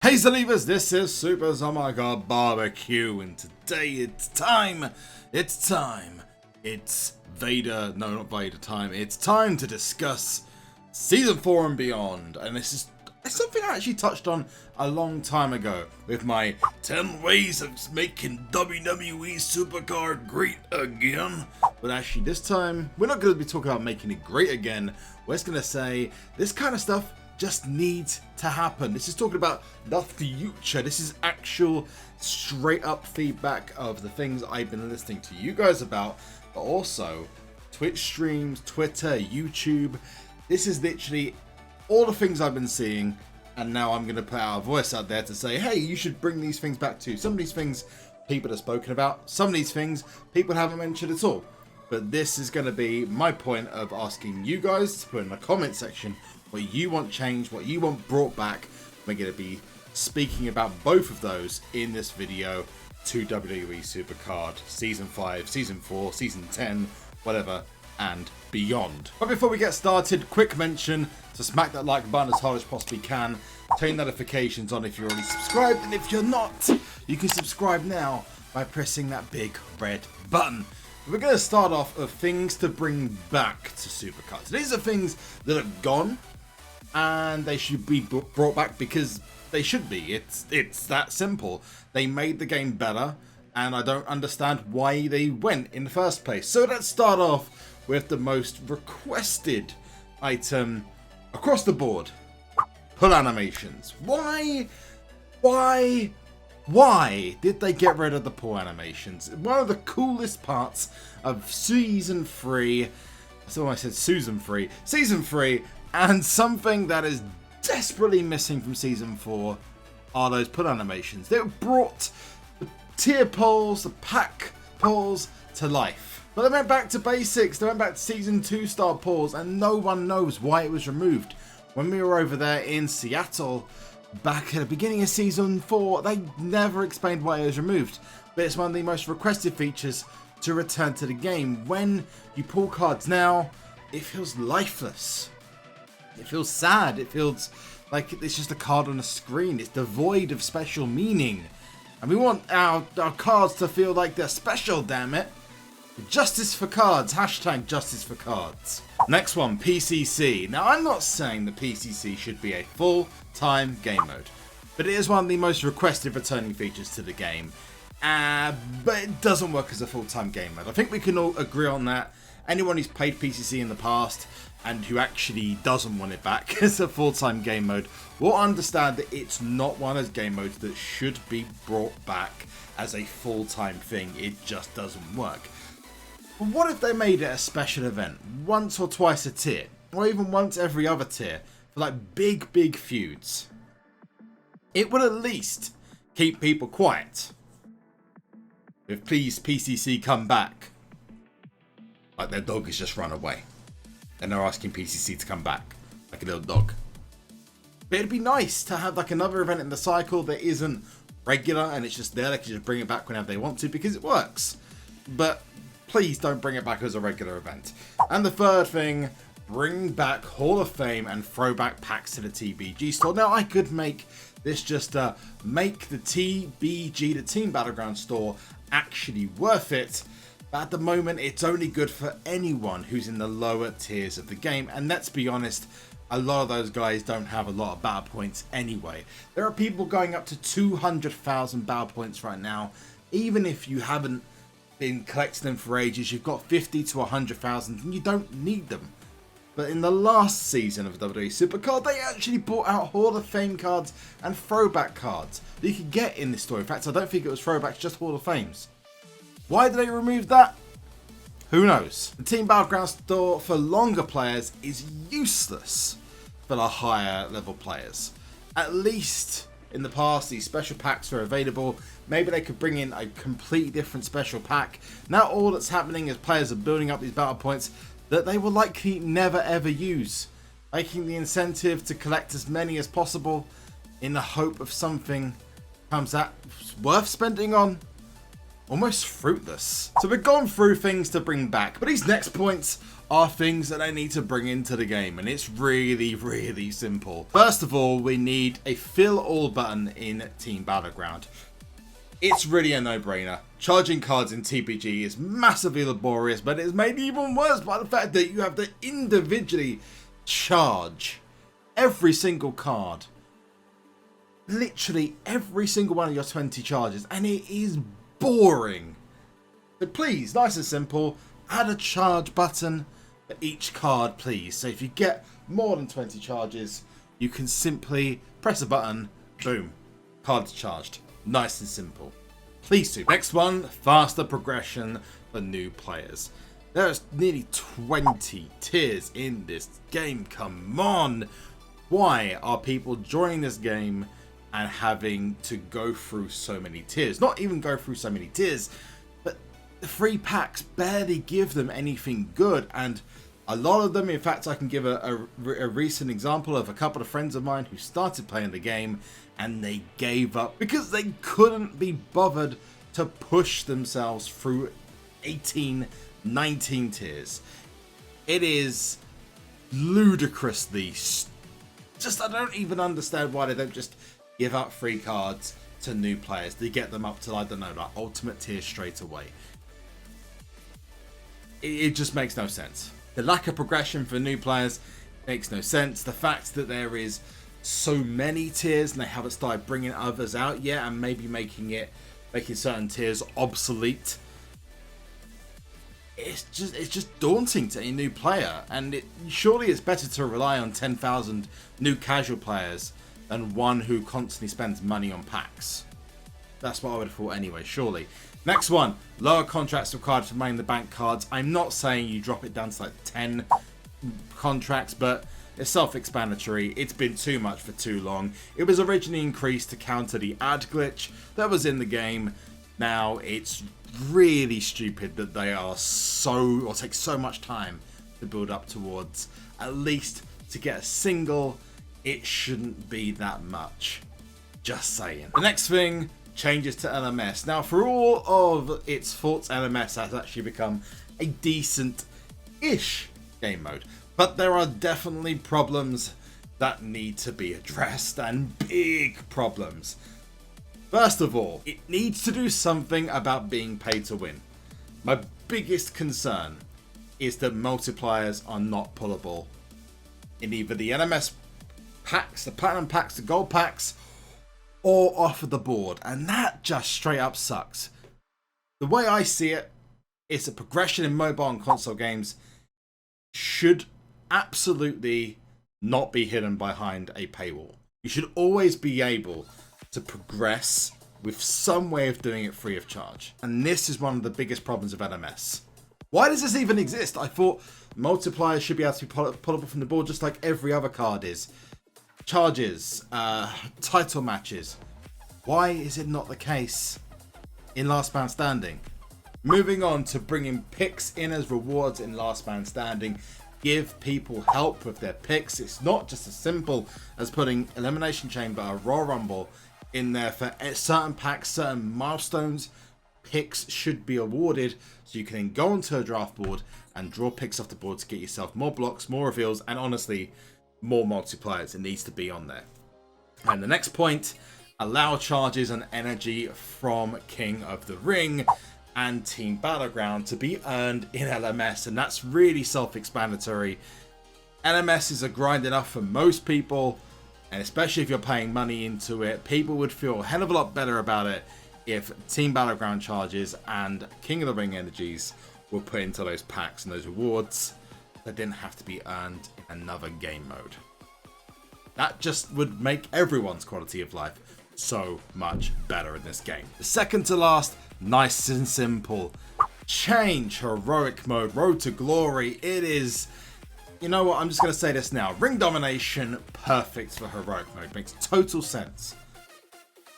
Hey Zalivas, this is SuperZombGBBQ, and today it's Vader, no not Vader time, it's time to discuss Season 4 and beyond, and this is something I actually touched on a long time ago with my 10 ways of making WWE SuperCard great again. But actually this time, we're not going to be talking about making it great again, we're just going to say this kind of stuff just needs to happen. This is talking about the future. This is actual straight up feedback of the things I've been listening to you guys about, but also Twitch streams, Twitter, YouTube. This is literally all the things I've been seeing, and now I'm going to put our voice out there to say, hey, you should bring these things back too. Some of these things people have spoken about, some of these things people haven't mentioned at all. But this is going to be my point of asking you guys to put in the comment section what you want changed, what you want brought back. We're going to be speaking about both of those in this video to WWE SuperCard Season 5, Season 4, Season 10, whatever, and beyond. But before we get started, quick mention to smack that like button as hard as possibly can. Turn notifications on if you're already subscribed, and if you're not, you can subscribe now by pressing that big red button. We're going to start off with things to bring back to SuperCard. So these are things that are gone, and they should be brought back because they should be. It's that simple. They made the game better, and I don't understand why they went in the first place. So let's start off with the most requested item across the board. Pull animations. Why did they get rid of the pull animations? One of the coolest parts of Season 3, so I said Season 3, and something that is desperately missing from Season 4 are those pull animations. They brought the tier polls, the pack polls to life. But they went back to basics, they went back to Season 2 star polls, and no one knows why it was removed. When we were over there in Seattle, back at the beginning of Season 4, they never explained why it was removed. But it's one of the most requested features to return to the game. When you pull cards now, it feels lifeless. It feels sad. It feels like it's just a card on a screen. It's devoid of special meaning. And we want our cards to feel like they're special, damn it. Justice for cards. Hashtag justice for cards. Next one, PCC. Now, I'm not saying the PCC should be a full-time game mode, but it is one of the most requested returning features to the game. But it doesn't work as a full-time game mode. I think we can all agree on that. Anyone who's played PCC in the past and who actually doesn't want it back as a full-time game mode will understand that it's not one of those game modes that should be brought back as a full-time thing. It just doesn't work. But what if they made it a special event, once or twice a tier, or even once every other tier, for like big feuds? It would at least keep people quiet. If please PCC come back, like their dog has just run away, and they're asking PCC to come back, like a little dog. But it'd be nice to have like another event in the cycle that isn't regular, and it's just there, they can just bring it back whenever they want to, because it works. But please don't bring it back as a regular event. And the third thing, bring back Hall of Fame and throwback packs to the TBG store. Now, I could make this just make the TBG, the Team Battleground store, actually worth it. But at the moment, it's only good for anyone who's in the lower tiers of the game. And let's be honest, a lot of those guys don't have a lot of battle points anyway. There are people going up to 200,000 battle points right now. Even if you haven't been collecting them for ages, you've got 50 to 100,000 and you don't need them. But in the last season of WWE SuperCard, they actually brought out Hall of Fame cards and throwback cards that you could get in this store. In fact, I don't think it was throwbacks, just Hall of Fames. Why did they remove that? Who knows? The Team Battleground store for longer players is useless for the higher level players. At least in the past, these special packs were available. Maybe they could bring in a completely different special pack. Now all that's happening is players are building up these battle points that they will likely never ever use, making the incentive to collect as many as possible in the hope of something comes that worth spending on. Almost fruitless. So we've gone through things to bring back, but these next points are things that I need to bring into the game, and it's really, really simple. First of all, we need a fill all button in Team Battleground. It's really a no-brainer. Charging cards in TPG is massively laborious, but it's made even worse by the fact that you have to individually charge every single card. Literally every single one of your 20 charges, and it is boring. So please, nice and simple, add a charge button for each card, please. So if you get more than 20 charges, you can simply press a button, boom, card's charged. Nice and simple. Please do. Next one, faster progression for new players. There's nearly 20 tiers in this game. Come on. Why are people joining this game and having to go through so many tiers? Not even go through so many tiers, but the free packs barely give them anything good. And a lot of them, in fact, I can give a recent example of a couple of friends of mine who started playing the game and they gave up because they couldn't be bothered to push themselves through 18, 19 tiers. It is ludicrously I don't even understand why they don't just give out free cards to new players to get them up to, I don't know, like ultimate tier straight away. It just makes no sense. The lack of progression for new players makes no sense. The fact that there is so many tiers and they haven't started bringing others out yet and maybe making certain tiers obsolete. It's just daunting to a new player, and surely it's better to rely on 10,000 new casual players than one who constantly spends money on packs. That's what I would have thought anyway, surely. Next one, lower contracts required for Money in the Bank cards. I'm not saying you drop it down to like 10 contracts, but it's self-explanatory. It's been too much for too long. It was originally increased to counter the ad glitch that was in the game. Now it's really stupid that they are take so much time to build up towards. At least to get a single, it shouldn't be that much. Just saying. The next thing, changes to LMS. Now, for all of its faults, LMS has actually become a decent-ish game mode. But there are definitely problems that need to be addressed, and big problems. First of all, it needs to do something about being paid to win. My biggest concern is that multipliers are not pullable in either the LMS packs, the platinum packs, the gold packs, or off of the board, and that just straight up sucks. The way I see it is that progression in mobile and console games should absolutely not be hidden behind a paywall. You should always be able to progress with some way of doing it free of charge. And this is one of the biggest problems of LMS. Why does this even exist? I thought multipliers should be able to be pullable from the board just like every other card is. Charges, title matches. Why is it not the case in Last Man Standing? Moving on to bringing picks in as rewards in Last Man Standing. Give people help with their picks. It's not just as simple as putting Elimination Chamber or Royal Rumble in there for certain packs, certain milestones. Picks should be awarded so you can then go onto a draft board and draw picks off the board to get yourself more blocks, more reveals, and honestly, more multipliers. It needs to be on there. And the next point, allow charges and energy from King of the Ring and Team Battleground to be earned in LMS, and that's really self-explanatory. LMS is a grind enough for most people, and especially if you're paying money into it, people would feel a hell of a lot better about it if Team Battleground charges and King of the Ring energies were put into those packs and those rewards that didn't have to be earned in another game mode. That just would make everyone's quality of life so much better in this game. The second to last, nice and simple. Change heroic mode, Road to Glory. It is, you know what, I'm just going to say this now. Ring domination, perfect for heroic mode. Makes total sense.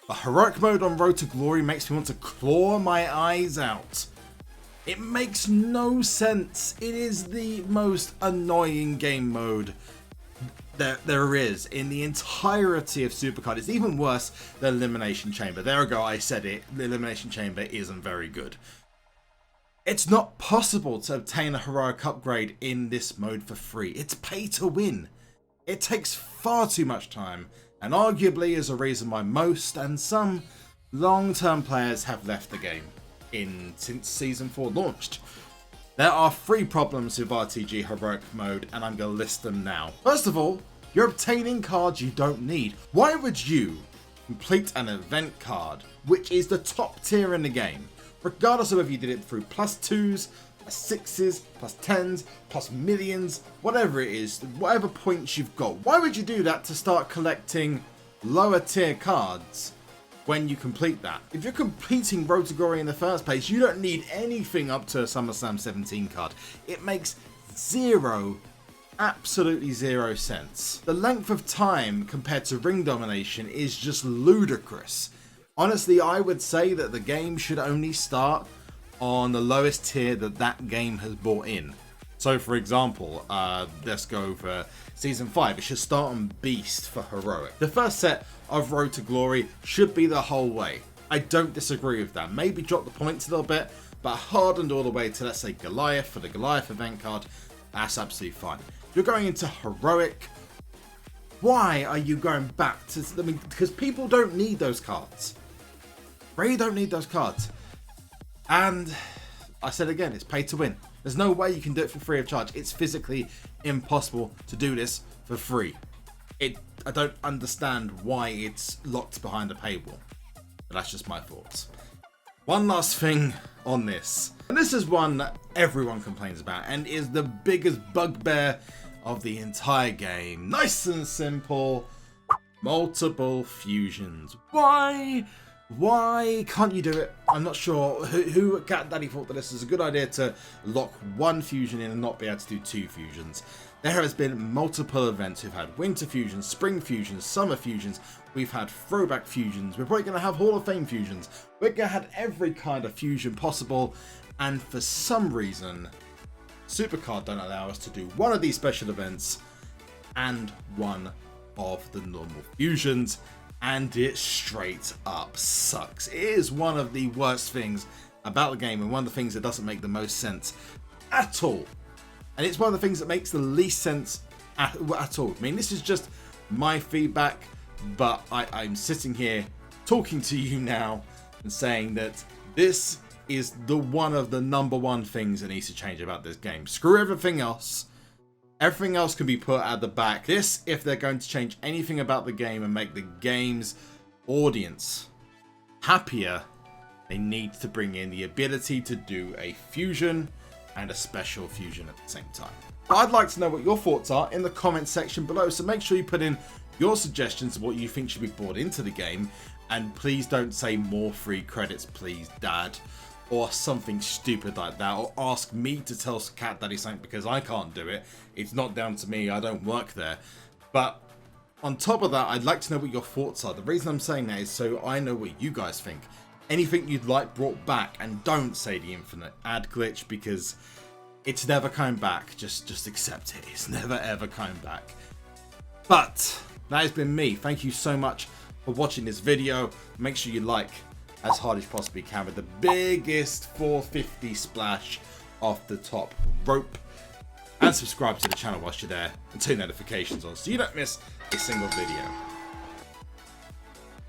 But heroic mode on Road to Glory makes me want to claw my eyes out. It makes no sense. It is the most annoying game mode there is in the entirety of SuperCard. It's even worse than Elimination Chamber. There we go, I said it. The Elimination Chamber isn't very good. It's not possible to obtain a heroic upgrade in this mode for free. It's pay to win. It takes far too much time, and arguably is a reason why most and some long-term players have left the game since Season 4 launched. There are 3 problems with RTG Heroic mode, and I'm going to list them now. First of all, you're obtaining cards you don't need. Why would you complete an event card, which is the top tier in the game, regardless of whether you did it through +2s, +6s, +10s, +millions, whatever it is, whatever points you've got? Why would you do that to start collecting lower tier cards when you complete that? If you're completing Road to Glory in the first place, you don't need anything up to a SummerSlam 17 card. It makes absolutely zero sense. The length of time compared to ring domination is just ludicrous. Honestly, I would say that the game should only start on the lowest tier that game has brought in. So for example, let's go for Season 5. It should start on Beast for Heroic. The first set of Road to Glory should be the whole way. I don't disagree with that. Maybe drop the points a little bit, but hardened all the way to, let's say, Goliath for the Goliath event card. That's absolutely fine. You're going into Heroic. Why are you going back to... I mean, because people don't need those cards. Really don't need those cards. And I said again, it's pay to win. There's no way you can do it for free of charge. It's physically impossible to do this for free. I don't understand why it's locked behind a paywall. But that's just my thoughts. One last thing on this. And this is one that everyone complains about and is the biggest bugbear of the entire game. Nice and simple. Multiple fusions. Why? Why can't you do it? I'm not sure who at Cat Daddy thought that this is a good idea to lock one fusion in and not be able to do 2 fusions. There has been multiple events. We've had winter fusions, spring fusions, summer fusions. We've had throwback fusions. We're probably going to have Hall of Fame fusions. We're going to have every kind of fusion possible. And for some reason, SuperCard don't allow us to do one of these special events and one of the normal fusions. And it straight up sucks. It is one of the worst things about the game and one of the things that doesn't make the most sense at all. And it's one of the things that makes the least sense at all. I mean, this is just my feedback, but I'm sitting here talking to you now and saying that this is one of the #1 things that needs to change about this game. Screw everything else. Everything else can be put at the back. This, if they're going to change anything about the game and make the game's audience happier, they need to bring in the ability to do a fusion and a special fusion at the same time. I'd like to know what your thoughts are in the comment section below, so make sure you put in your suggestions of what you think should be brought into the game, and please don't say more free credits, please, Dad, or something stupid like that, or ask me to tell Cat Daddy something because I can't do it. It's not down to me, I don't work there. But on top of that, I'd like to know what your thoughts are. The reason I'm saying that is so I know what you guys think. Anything you'd like brought back, and don't say the infinite ad glitch because it's never coming back. Just accept it. It's never ever coming back. But that has been me. Thank you so much for watching this video. Make sure you like as hard as you possibly can with the biggest 450 splash off the top rope, and subscribe to the channel whilst you're there and turn notifications on so you don't miss a single video.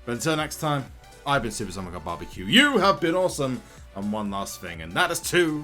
But until next time, I've been SuperZombGBBQ. You have been awesome. And one last thing, and that is to